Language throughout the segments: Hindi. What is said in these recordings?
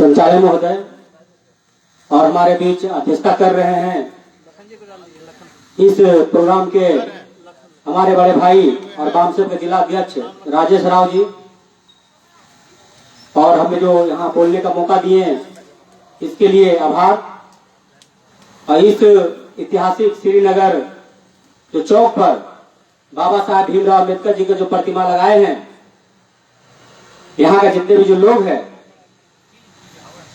संचालय महोदय और हमारे बीच अध्यक्षता कर रहे हैं इस प्रोग्राम के हमारे बड़े भाई और वामसेव के जिला अध्यक्ष राजेश राव जी, और हमें जो यहाँ बोलने का मौका दिए इसके लिए आभार। और इस ऐतिहासिक श्रीनगर जो चौक पर बाबा साहब भीमराव अम्बेडकर जी का जो प्रतिमा लगाए हैं, यहाँ का जितने भी जो लोग हैं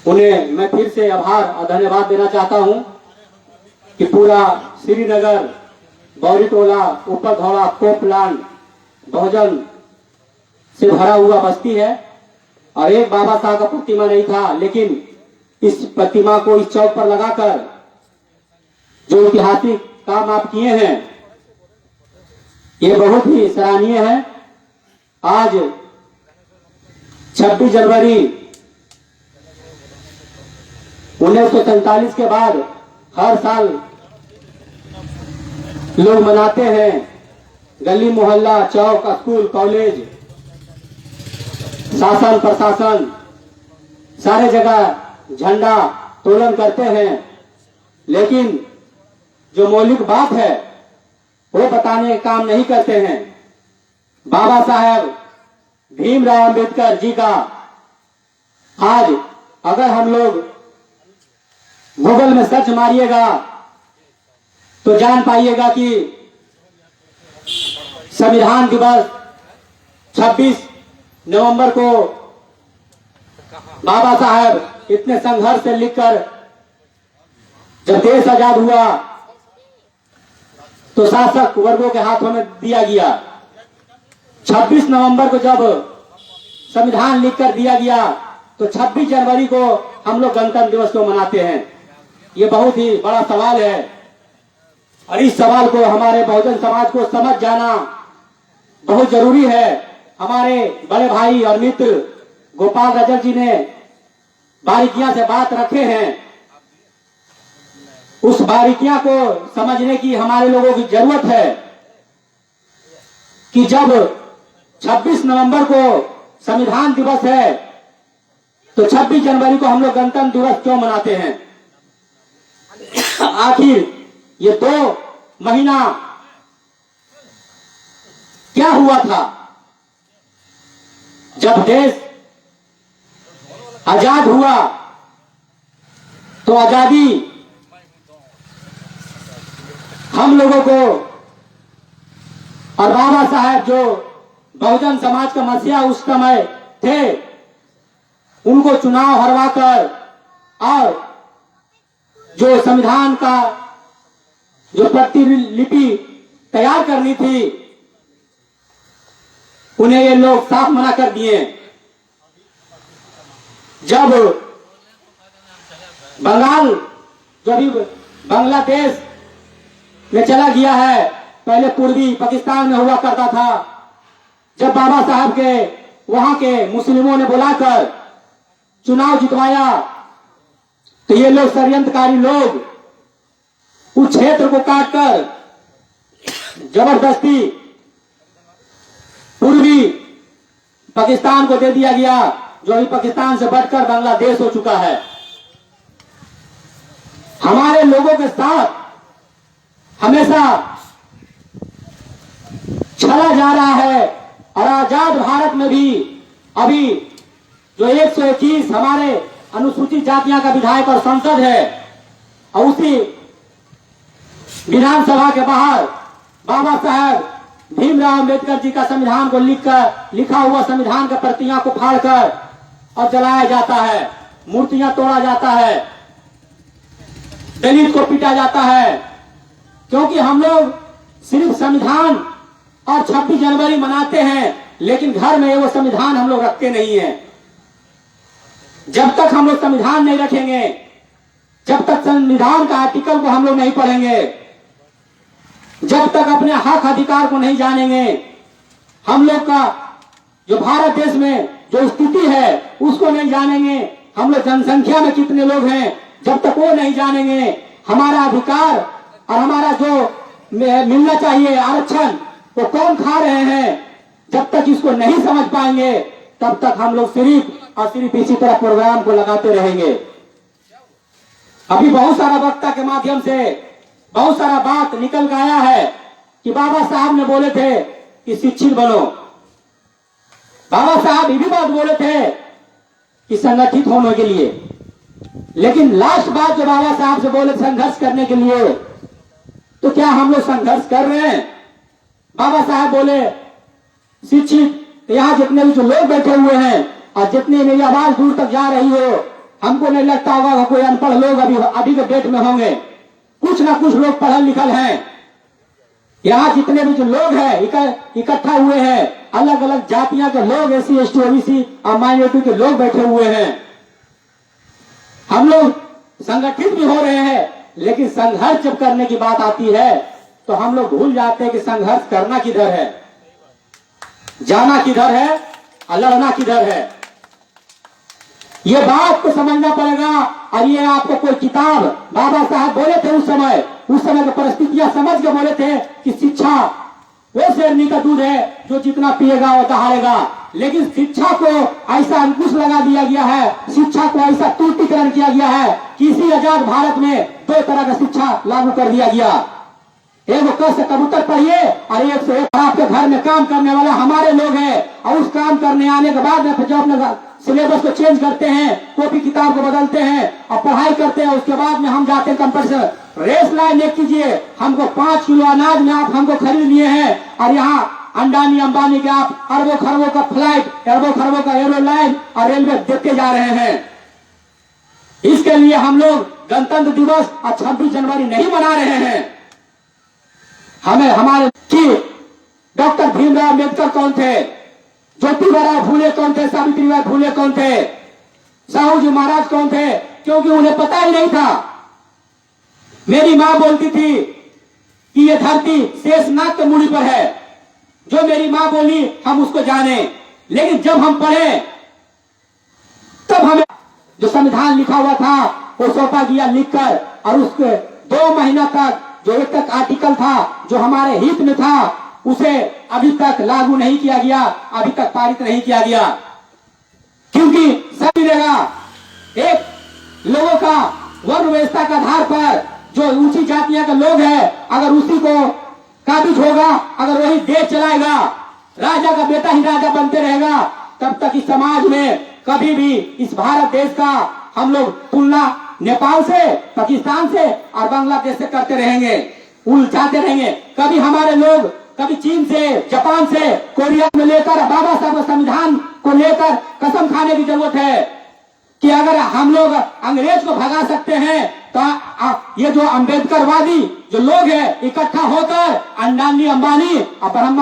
उन्हें मैं फिर से आभार और धन्यवाद देना चाहता हूँ कि पूरा श्रीनगर बौरी टोला ऊपर धौड़ा कोपलान बहुजन से भरा हुआ बस्ती है और एक बाबा साहब का प्रतिमा नहीं था, लेकिन इस प्रतिमा को इस चौक पर लगाकर जो ऐतिहासिक काम आप किए हैं ये बहुत ही सराहनीय है। आज 26 जनवरी 1947 के बाद हर साल लोग मनाते हैं। गली मोहल्ला चौक स्कूल कॉलेज शासन प्रशासन सारे जगह झंडा तोलन करते हैं, लेकिन जो मौलिक बात है वो बताने का काम नहीं करते हैं। बाबा साहब भीमराव अम्बेडकर जी का आज अगर हम लोग गूगल में सर्च मारिएगा तो जान पाइएगा कि संविधान दिवस 26 नवंबर को बाबा साहब इतने संघर्ष से लिखकर जब देश आजाद हुआ तो शासक वर्गों के हाथों में दिया गया। 26 नवंबर को जब संविधान लिखकर दिया गया तो 26 जनवरी को हम लोग गणतंत्र दिवस को मनाते हैं। ये बहुत ही बड़ा सवाल है और इस सवाल को हमारे बहुजन समाज को समझ जाना बहुत जरूरी है। हमारे बड़े भाई और मित्र गोपाल रजक जी ने बारीकियां से बात रखे हैं, उस बारीकियां को समझने की हमारे लोगों की जरूरत है कि जब 26 नवंबर को संविधान दिवस है तो 26 जनवरी को हम लोग गणतंत्र दिवस क्यों मनाते हैं। आखिर ये 2 महीना क्या हुआ था जब देश आजाद हुआ, तो आजादी हम लोगों को और बाबा साहब जो बहुजन समाज का मसीहा उस समय थे उनको चुनाव हरवाकर और जो संविधान का जो प्रतिलिपि तैयार करनी थी उन्हें ये लोग साफ मना कर दिए। जब बंगाल जो अभी बांग्लादेश में चला गया है, पहले पूर्वी पाकिस्तान में हुआ करता था, जब बाबा साहब के वहां के मुस्लिमों ने बुलाकर चुनाव जितवाया तो ये लोग षड्यंत्रकारी लोग उस क्षेत्र को काटकर जबरदस्ती पूर्वी पाकिस्तान को दे दिया गया, जो अभी पाकिस्तान से बढ़कर बांग्लादेश हो चुका है। हमारे लोगों के साथ हमेशा छला जा रहा है और आजाद भारत में भी अभी जो 121 हमारे अनुसूचित जातियां का विधायक और संसद है और उसी विधानसभा के बाहर बाबा साहब भीमराव अम्बेडकर जी का संविधान को लिखा हुआ संविधान का प्रतियां को फाड़कर और जलाया जाता है, मूर्तियां तोड़ा जाता है, दलित को पीटा जाता है, क्योंकि हम लोग सिर्फ संविधान और 26 जनवरी मनाते हैं, लेकिन घर में वो संविधान हम लोग रखते नहीं हैं। जब तक हम लोग संविधान नहीं रखेंगे, जब तक संविधान का आर्टिकल को हम लोग नहीं पढ़ेंगे, जब तक अपने हक अधिकार को नहीं जानेंगे, हम लोग का जो भारत देश में जो स्थिति है उसको नहीं जानेंगे, हम लोग जनसंख्या में कितने लोग हैं, जब तक वो नहीं जानेंगे, हमारा अधिकार और हमारा जो मिलना चाहिए आरक्षण वो कौन खा रहे हैं, जब तक इसको नहीं समझ पाएंगे तब तक हम लोग सिर्फ और सिर्फ इसी तरह प्रोग्राम को लगाते रहेंगे। अभी बहुत सारा वक्ता के माध्यम से बहुत सारा बात निकल गया है कि बाबा साहब ने बोले थे कि शिक्षित बनो। बाबा साहब ये भी बात बोले थे कि संगठित होने के लिए, लेकिन लास्ट बात जो बाबा साहब से बोले संघर्ष करने के लिए, तो क्या हम लोग संघर्ष कर रहे हैं? बाबा साहब बोले शिक्षित, यहाँ जितने भी जो लोग बैठे हुए हैं और जितनी मेरी आवाज दूर तक जा रही हो, हमको नहीं लगता होगा कोई अनपढ़ लोग अभी के डेट में होंगे। कुछ ना कुछ लोग पढ़ल लिखल हैं। यहाँ जितने भी जो लोग हैं इकट्ठा हुए हैं, अलग अलग जातियां के लोग, एससी एसटी ओबीसी और माइनॉरिटी के लोग बैठे हुए हैं। हम लोग संगठित भी हो रहे हैं, लेकिन संघर्ष जब करने की बात आती है तो हम लोग भूल जाते हैं कि संघर्ष करना किधर है, जाना किधर है और लड़ना किधर है। ये बात को समझना पड़ेगा। और ये आपको कोई किताब, बाबा साहब बोले थे उस समय की परिस्थितियां समझ के बोले थे कि शिक्षा वो शेरनी का दूध है जो जितना पिएगा वो दहाड़ेगा। लेकिन शिक्षा को ऐसा अंकुश लगा दिया गया है, शिक्षा को ऐसा तुष्टीकरण किया गया है कि इसी आजाद भारत में दो तरह का शिक्षा लागू कर दिया गया। एक क से कबूतर पढ़िए और एक से आपके घर में काम करने वाले हमारे लोग हैं, और उस काम करने आने के बाद में जो अपने सिलेबस को चेंज करते हैं, कॉपी किताब को बदलते हैं और पढ़ाई करते हैं। उसके बाद में हम जाते हैं कंपटीशन रेस लाइन एक कीजिए, हमको 5 किलो अनाज में आप हमको खरीद लिए हैं और यहाँ अंडानी अंबानी के आप अरबों खरबों का फ्लाइट, अरबों खरबों का एरोलाइन और रेलवे देते जा रहे हैं। इसके लिए हम लोग गणतंत्र दिवस और 26 जनवरी नहीं मना रहे हैं। हमें हमारे कि डॉक्टर भीमराव अम्बेडकर कौन थे, ज्योतिबा फूले कौन थे, सावित्रीबाई फूले कौन थे, साहू जी महाराज कौन थे, क्योंकि उन्हें पता ही नहीं था। मेरी मां बोलती थी कि ये धरती शेषनाग के मूड़ी पर है। जो मेरी मां बोली हम उसको जाने, लेकिन जब हम पढ़े तब हमें जो संविधान लिखा हुआ था वो सौंपा गया लिखकर, और उसके 2 महीना तक जो एक तक आर्टिकल था जो हमारे हित में था उसे अभी तक लागू नहीं किया गया, अभी तक पारित नहीं किया गया। क्योंकि सब मिलेगा एक लोगों का वर्ण व्यवस्था के आधार पर जो ऊंची जातियां के लोग हैं, अगर उसी को काबिज होगा, अगर वही देश चलाएगा, राजा का बेटा ही राजा बनते रहेगा, तब तक इस समाज में कभी भी इस भारत देश का हम लोग तुलना नेपाल से, पाकिस्तान से और बांग्लादेश से करते रहेंगे, उलझाते रहेंगे। कभी हमारे लोग कभी चीन से, जापान से, कोरिया में लेकर बाबा साहब के संविधान को लेकर कसम खाने की जरूरत है कि अगर हम लोग अंग्रेज को भगा सकते हैं तो ये जो अम्बेडकरवादी जो लोग हैं इकट्ठा होकर अंडानी अंबानी और ब्राह्मण